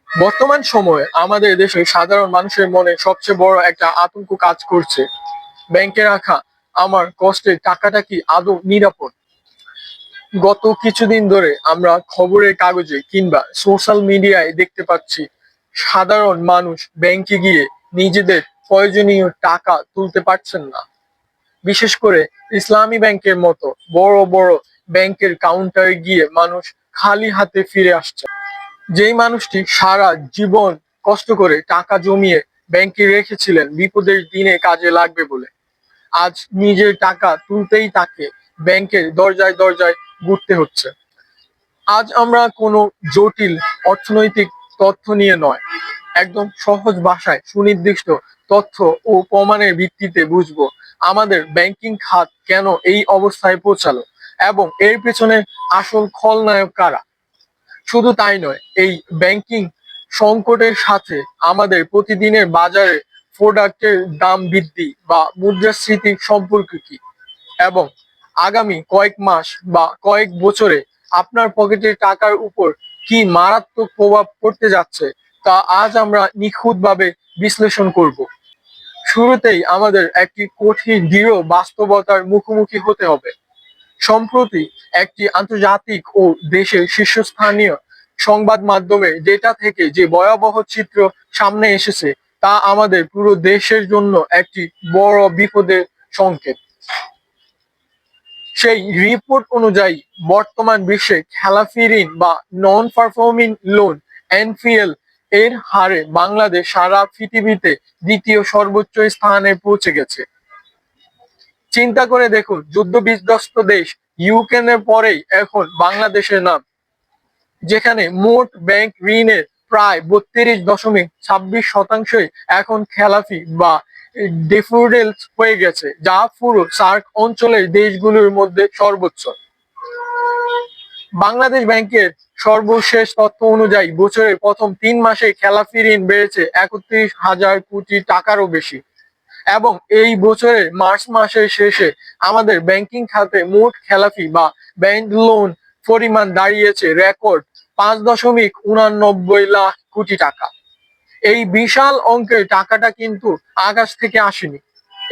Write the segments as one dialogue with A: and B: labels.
A: বর্তমান সময়ে আমাদের দেশে সাধারণ মানুষের মনে সবচেয়ে বড় একটা আতঙ্ক কাজ করছে। ব্যাংকে রাখা আমার কষ্টের টাকাটা কি আদৌ নিরাপদ? গত কিছুদিন ধরে আমরা খবরের কাগজে কিংবা সোশ্যাল মিডিয়ায় দেখতে পাচ্ছি সাধারণ মানুষ ব্যাংকে গিয়ে নিজেদের প্রয়োজনীয় টাকা তুলতে পারছেন না। বিশেষ করে ইসলামী ব্যাংকের মতো বড় বড় ব্যাংকের কাউন্টারে গিয়ে মানুষ খালি হাতে ফিরে আসছে। যেই মানুষটি সারা জীবন কষ্ট করে টাকা জমিয়ে ব্যাংকে রেখেছিলেন বিপদের দিনে কাজে লাগবে বলে, আজ নিজের টাকা তুলতেই তাকে ব্যাংকের দরজায় দরজায় ঘুরতে হচ্ছে। আজ আমরা কোনো জটিল অর্থনৈতিক তথ্য নিয়ে নয়, একদম সহজ ভাষায় সুনির্দিষ্ট তথ্য ও প্রমাণের ভিত্তিতে বুঝবো আমাদের ব্যাংকিং খাত কেন এই অবস্থায় পৌঁছালো এবং এর পেছনে আসল খলনায়ক কারা। শুধু তাই নয়, এই ব্যাংকিং সংকটের সাথে আমাদের প্রতিদিনের বাজারে প্রোডাক্টের দাম বৃদ্ধি বা মুদ্রাস্ফীতির সম্পর্ক কি, এবং আগামী কয়েক মাস বা কয়েক বছরে আপনার পকেটের টাকার উপর কি মারাত্মক প্রভাব পড়তে যাচ্ছে তা আজ আমরা নিখুঁতভাবে বিশ্লেষণ করব। শুরুতেই আমাদের একটি কঠিন দৃঢ় বাস্তবতার মুখোমুখি হতে হবে। সম্প্রতি একটি আন্তর্জাতিক ও দেশের শীর্ষস্থানীয় সংবাদ মাধ্যমের ডেটা থেকে যে ভয়াবহ চিত্র সামনে এসেছে তা আমাদের পুরো দেশের জন্য একটি বড় বিপদের সংকেত। সেই রিপোর্ট অনুযায়ী বর্তমান বিশ্বে খেলাফি ঋণ বা নন পারফর্মিং লোন এনপিএল এর হারে বাংলাদেশ সারা পৃথিবীতে দ্বিতীয় সর্বোচ্চ স্থানে পৌঁছে গেছে। চিন্তা করে দেখুন, যুদ্ধ বিধ্বস্ত দেশ ইউক্রেনের পরেই এখন বাংলাদেশের নাম, যেখানে মোট ব্যাংক ঋণের প্রায় 32.26% এখন খেলাফি বা ডেফোডিলস হয়ে গেছে, যা পুরো সার্ক অঞ্চলের দেশগুলোর মধ্যে সর্বোচ্চ। বাংলাদেশ ব্যাংকের সর্বশেষ তথ্য অনুযায়ী বছরের প্রথম 3 মাসে খেলাফি ঋণ বেড়েছে 31,000 কোটি টাকারও বেশি, এবং এই বছরের মার্চ মাসের শেষে আমাদের ব্যাংকিং খাতে মোট খেলাফি বা ব্যাংক লোন পরিমাণ দাঁড়িয়েছে রেকর্ড 5.89 লাখ কোটি টাকা। এই বিশাল অঙ্কের টাকাটা কিন্তু আকাশ থেকে আসেনি,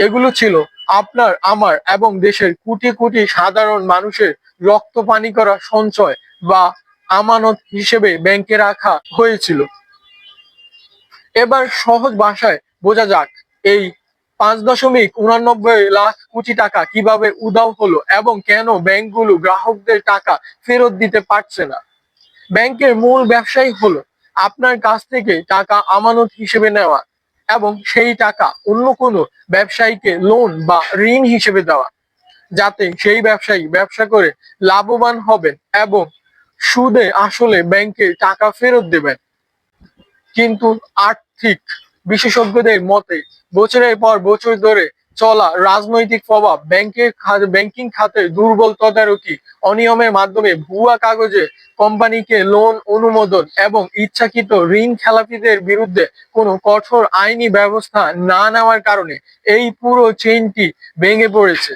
A: এগুলো ছিল আপনার, আমার এবং দেশের কোটি কোটি সাধারণ মানুষের রক্ত পানি করা সঞ্চয় বা আমানত হিসেবে ব্যাংকে রাখা হয়েছিল। এবার সহজ ভাষায় বোঝা যাক, এই 5.89 লাখ কোটি টাকা কিভাবে উধাও হলো এবং কেন ব্যাংকগুলো গ্রাহকদের টাকা ফেরত দিতে পারছে না। ব্যাংকের মূল ব্যবসাই হলো আপনার কাছ থেকে টাকা আমানত হিসেবে নেওয়া এবং সেই টাকা অন্য কোনো ব্যবসায়ীকে লোন বা ঋণ হিসেবে দেওয়া, যাতে সেই ব্যবসায়ী ব্যবসা করে লাভবান হবেন এবং সুদে আসলে ব্যাংকে টাকা ফেরত দেবেন। কিন্তু আর্থিক বিশেষজ্ঞদের মতে বছরের পর বছর ধরে চলা রাজনৈতিক প্রভাব, ব্যাংকিং খাতের দুর্বল তদারকি, অনিয়মের মাধ্যমে ভুয়া কাগজে কোম্পানিকে লোন অনুমোদন এবং ইচ্ছাকৃত ঋণ খেলাপিদের বিরুদ্ধে কোনো কঠোর আইনি ব্যবস্থা না নেওয়ার কারণে এই পুরো চেইনটি ভেঙে পড়েছে।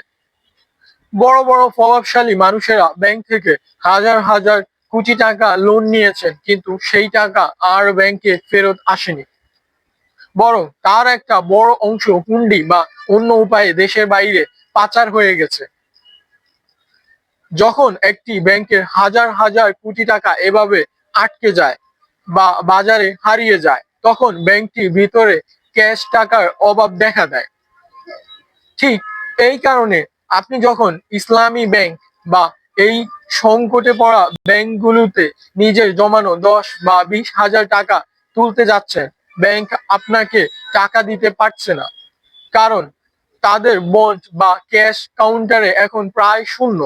A: বড় বড় প্রভাবশালী মানুষেরা ব্যাংক থেকে হাজার হাজার কোটি টাকা লোন নিয়েছেন, কিন্তু সেই টাকা আর ব্যাংকে ফেরত আসেনি, বরং তার একটা বড় অংশ হুন্ডি বা অন্য উপায়ে দেশের বাইরে পাচার হয়ে গেছে। যখন একটি ব্যাংকের হাজার হাজার কোটি টাকা এভাবে আটকে যায় বা বাজারে হারিয়ে যায়, তখন ব্যাংকটির ভিতরে ক্যাশ টাকার অভাব দেখা দেয়। ঠিক এই কারণে আপনি যখন ইসলামী ব্যাংক বা এই সংকটে পড়া ব্যাংকগুলোতে নিজের জমানো 10 বা 20 হাজার টাকা তুলতে যাচ্ছেন, ব্যাংক আপনাকে টাকা দিতে পারছে না, কারণ তাদের বন্ড বা ক্যাশ কাউন্টারে এখন প্রায় শূন্য।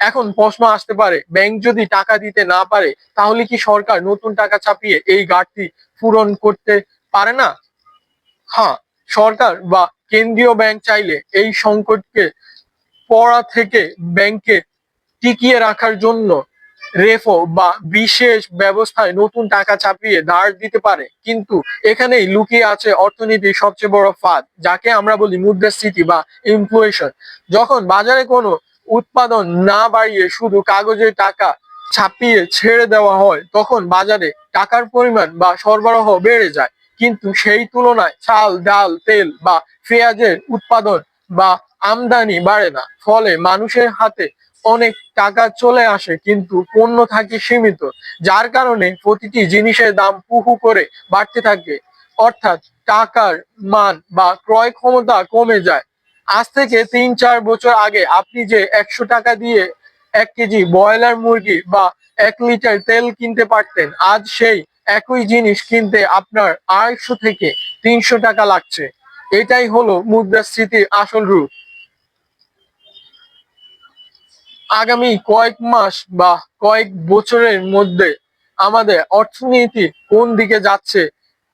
A: এখন প্রশ্ন আসতে পারে, ব্যাংক যদি টাকা দিতে না পারে তাহলে কি সরকার নতুন টাকা ছাপিয়ে এই ঘাটতি পূরণ করতে পারে না? হ্যাঁ, সরকার বা কেন্দ্রীয় ব্যাংক চাইলে এই সংকটকে পড়া থেকে ব্যাংকে টিকিয়ে রাখার জন্য রেফো বা বিশেষ ব্যবস্থায় নতুন টাকা চাপিয়ে ধার দিতে পারে। কিন্তু এখানেই লুকিয়ে আছে অর্থনীতির সবচেয়ে বড় ফাঁদ, যাকে আমরা বলি মুদ্রাস্ফীতি বা ইনফ্লেশন। যখন বাজারে কোনো উৎপাদন না বাড়িয়ে শুধু কাগজের টাকা ছাপিয়ে ছেড়ে দেওয়া হয়, তখন বাজারে টাকার পরিমাণ বা সরবরাহ বেড়ে যায়, কিন্তু সেই তুলনায় চাল, ডাল, তেল বা পেঁয়াজের উৎপাদন বা আমদানি বাড়ে না। ফলে মানুষের হাতে অনেক টাকা চলে আসে, কিন্তু পণ্য থাকে সীমিত, যার কারণে প্রতিটি জিনিসের দাম হু হু করে বাড়তে থাকে। অর্থাৎ টাকার মান বা ক্রয় ক্ষমতা কমে যায়। আজ থেকে ৩-৪ বছর আগে আপনি যে ১০০ টাকা দিয়ে ১ কেজি ব্রয়লার মুরগি বা ১ লিটার তেল কিনতে পারতেন, আজ সেই একই জিনিস কিনতে আপনার ২৫০ থেকে ৩০০ টাকা লাগছে। এটাই হলো মুদ্রাস্ফীতির আসল রূপ। আগামী কয়েক মাস বা কয়েক বছরের মধ্যে আমাদের অর্থনীতি কোন দিকে যাচ্ছে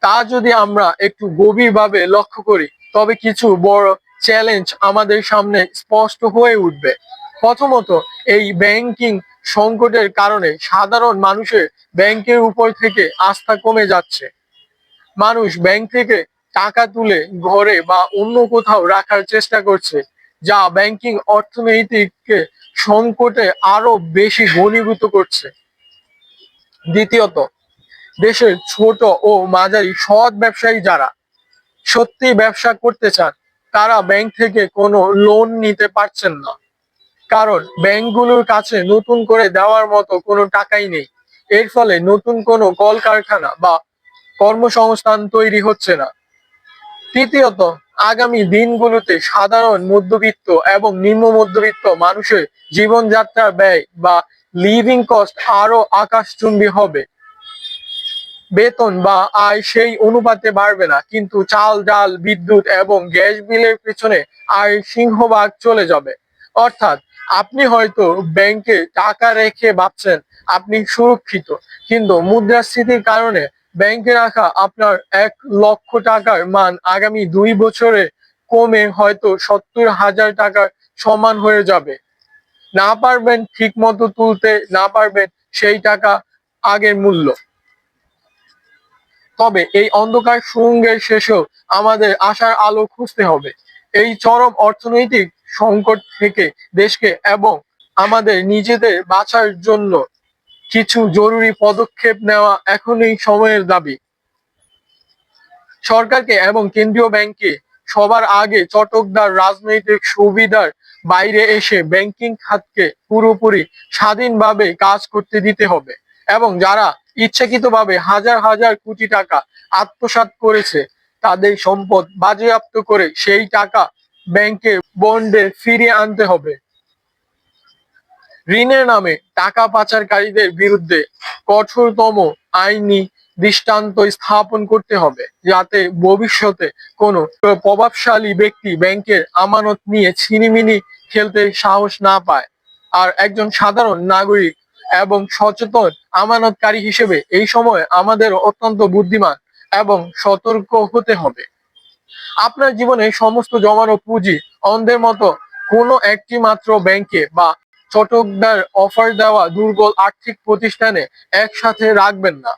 A: তা যদি আমরা একটু গভীরভাবে লক্ষ্য করি, তবে কিছু বড় চ্যালেঞ্জ আমাদের সামনে স্পষ্ট হয়ে উঠবে। প্রথমত, এই ব্যাংকিং সংকটের কারণে সাধারণ মানুষের ব্যাংকের উপর থেকে আস্থা কমে যাচ্ছে। মানুষ ব্যাংক থেকে টাকা তুলে ঘরে বা অন্য কোথাও রাখার চেষ্টা করছে, যা ব্যাংকিং অর্থনীতিকে সংকটে আরো বেশি ঘনীভূত করছে। দ্বিতীয়ত, দেশের ছোট ও মাঝারি সৎ ব্যবসায়ী যারা সত্যি ব্যবসা করতে চান, তারা ব্যাংক থেকে কোনো লোন নিতে পারছেন না, কারণ ব্যাংকগুলোর কাছে নতুন করে দেওয়ার মতো কোনো টাকাই নেই। এর ফলে নতুন কোনো কলকারখানা বা কর্মসংস্থান তৈরি হচ্ছে না। তৃতীয়ত, আগামী দিনগুলোতে সাধারণ মধ্যবিত্ত এবং নিম্ন মধ্যবিত্ত মানুষের জীবনযাত্রার ব্যয় বা লিভিং কস্ট আরো আকাশচুম্বী হবে। বেতন বা আয় সেই অনুপাতে বাড়বে না, কিন্তু চাল, ডাল, বিদ্যুৎ এবং গ্যাস বিলের পেছনে আয় সিংহভাগ চলে যাবে। অর্থাৎ আপনি হয়তো ব্যাংকে টাকা রেখে ভাবছেন আপনি সুরক্ষিত, কিন্তু মুদ্রাস্ফীতির কারণে ব্যাংকে রাখা আপনার ১ লক্ষ টাকার মান আগামী ২ বছরে কমে হয়তো ৭০,০০০ টাকার সমান হয়ে যাবে। না পারবেন ঠিক মতো তুলতে, না পারবেন সেই টাকা আগের মূল্য। তবে এই অন্ধকার সুড়ঙ্গের শেষেও আমাদের আশার আলো খুঁজতে হবে। এই চরম অর্থনৈতিক সংকট থেকে দেশকে এবং আমাদের নিজেদের বাঁচার জন্য কিছু জরুরি পদক্ষেপ নেওয়া এখনই সময়ের দাবি। সরকারকে এবং কেন্দ্রীয় ব্যাংককে সবার আগে চটকদার রাজনৈতিক সুবিধার বাইরে এসে ব্যাংকিং খাতকে পুরোপুরি স্বাধীনভাবে কাজ করতে দিতে হবে, এবং যারা ইচ্ছাকৃতভাবে হাজার হাজার কোটি টাকা আত্মসাৎ করেছে, তাদের সম্পদ বাজেয়াপ্ত করে সেই টাকা ব্যাংকে বন্ডে ফিরিয়ে আনতে হবে। ঋণের নামে টাকা পাচারকারীদের বিরুদ্ধে কঠোরতম আইনি দৃষ্টান্ত স্থাপন করতে হবে, যাতে ভবিষ্যতে কোনো প্রভাবশালী ব্যক্তি ব্যাংকের আমানত নিয়ে ছিনিমিনি খেলতে সাহস না পায়। আর একজন সাধারণ নাগরিক এবং সচেতন আমানতকারী হিসেবে এই সময় আমাদের অত্যন্ত বুদ্ধিমান এবং সতর্ক হতে হবে। আপনার জীবনে সমস্ত জমানো পুঁজি অন্ধের মতো কোনো একটি মাত্র ব্যাংকে বা চটকদার অফার দেওয়া দুর্বল আর্থিক প্রতিষ্ঠানে একসাথে রাখবেন না।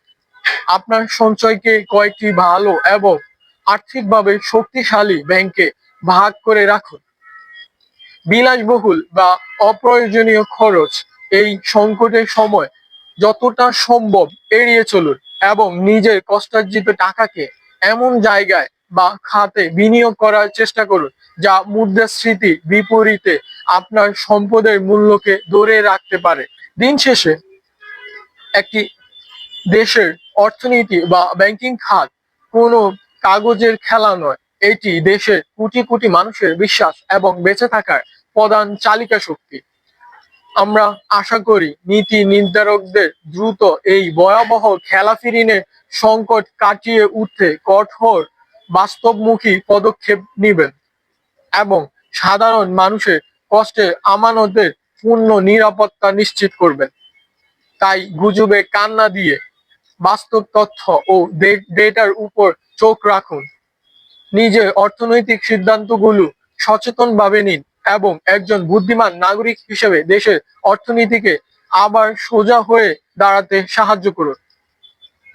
A: আপনার সঞ্চয়কে কয়েকটি ভালো এবং আর্থিকভাবে শক্তিশালী ব্যাংকে ভাগ করে রাখুন। বিলাসবহুল বা অপ্রয়োজনীয় খরচ এই সংকটের সময় যতটা সম্ভব এড়িয়ে চলুন, এবং নিজের কষ্টার্জিত টাকাকে এমন জায়গায় বা খাতে বিনিয়োগ করার চেষ্টা করুন যা মুদ্রাস্ফীতির বিপরীতে আপনার সম্পদের মূল্যকে ধরে রাখতে পারে। দিন শেষে একটি দেশের অর্থনীতি বা ব্যাংকিং খাত কোনো কাগজের খেলা নয়, এটি দেশের কোটি কোটি মানুষের বিশ্বাস এবং বেঁচে থাকার প্রধান চালিকা শক্তি। আমরা আশা করি নীতি নির্ধারকদের দ্রুত এই ভয়াবহ খেলাফিরিনের সংকট কাটিয়ে উঠতে কঠোর বাস্তবমুখী পদক্ষেপ নেবেন, এবং সাধারণ মানুষের কষ্টের আমানতের পূর্ণ নিরাপত্তা নিশ্চিত করবেন। তাই গুজবে কান না দিয়ে বাস্তব তথ্য ও ডেটার উপর চোখ রাখুন। নিজের অর্থনৈতিক সিদ্ধান্তগুলো সচেতনভাবে নিন, এবং একজন বুদ্ধিমান নাগরিক হিসেবে দেশের অর্থনীতিকে আবার সোজা হয়ে দাঁড়াতে সাহায্য করুন।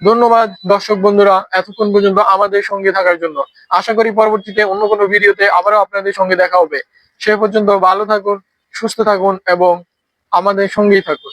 A: ধন্যবাদ দর্শক বন্ধুরা, এতক্ষণ পর্যন্ত আমাদের সঙ্গে থাকার জন্য। আশা করি পরবর্তীতে অন্য কোনো ভিডিওতে আবারও আপনাদের সঙ্গে দেখা হবে। সে পর্যন্ত ভালো থাকুন, সুস্থ থাকুন এবং আমাদের সঙ্গেই থাকুন।